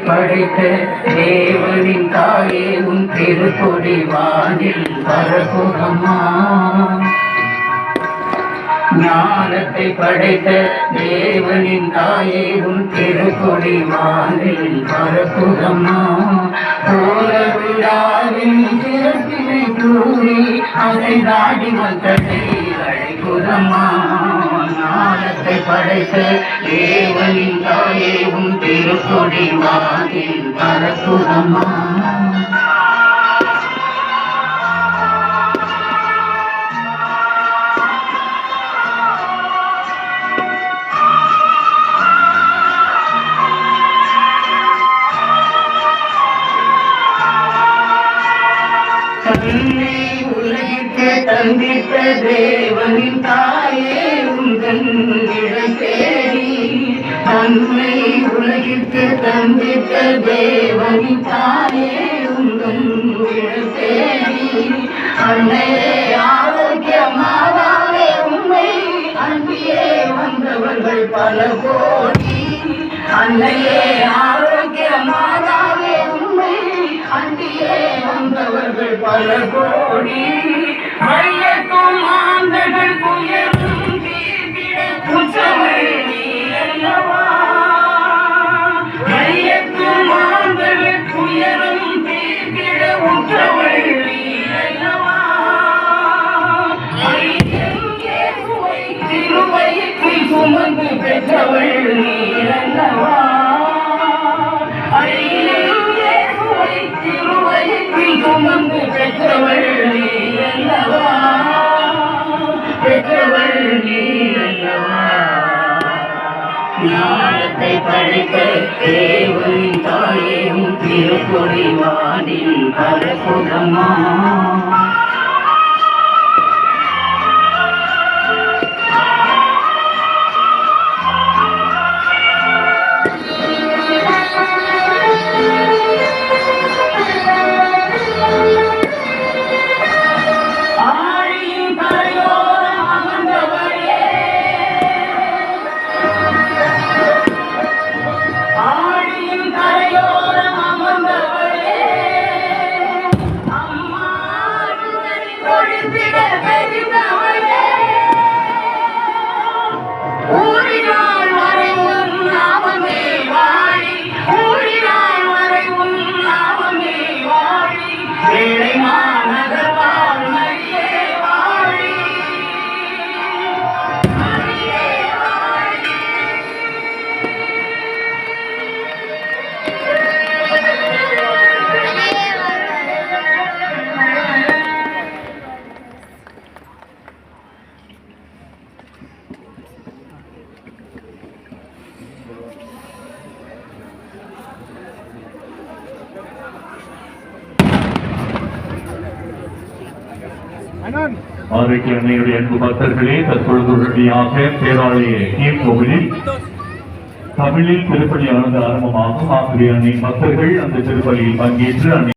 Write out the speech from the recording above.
படைத்த தேவனின் தாயே உன் திருக்கொடி வானில் பரப்புகம்மா. ஞானத்தை படைத்த தேவனின் தாயே உன் திருக்கொடி வானில் பரப்புகம்மா. கோல விழாவின் சிறப்பினை கூறி அதை நாடி மக்களை அழைக்குதம்மா. ஞானத்தை படைத்த தேவனின் தாயே உன் திருக்கொடி வானில் பரப்புகம்மா. தன்னை உலகிற்கு தந்தித்த தேவனின் தாயே உந்தன் இடம் தேடி. தன்னை உலகிற்கு தந்தித்த தேவனின் தாயே உந்தன் இடம் தேடி. அன்னையே ஆரோக்கியமாவே உண்மை அன்பியே வந்தவர்கள் பல கோடி. அன்னையே ஆரோக்கியமாவே உண்மை அன்பியே வந்தவர்கள் பல கோடி. மையத்தும் ஆந்தர்கள் புயலும் தீர்த்திட குற்றங்கள் நீ அல்லவா. மையத்தும் ஆந்தர்கள் புயலும் தீர்த்திட குற்றங்கள் நீ அல்லவா. திருவயிற்றில் சுமந்து பெற்றவள் நீ அல்லவா. சுமந்து பெற்றவள் நீ அல்லவா. பெற்றவள் நீ அல்லவா. ஞானத்தை படைத்த தேவனின் தாயே உன் திருக்கொடி வானில் பரப்புகம்மா. ஆரோக்கிய அன்னையுடைய அன்பு பக்தர்களே, தற்பொழுது உடனடியாக பேராலய கோவிலில் தமிழில் திருப்பலி ஆனது ஆரம்பமாகும். ஆசிரியர் அன்னை பக்தர்கள் அந்த திருப்பலியில் பங்கேற்று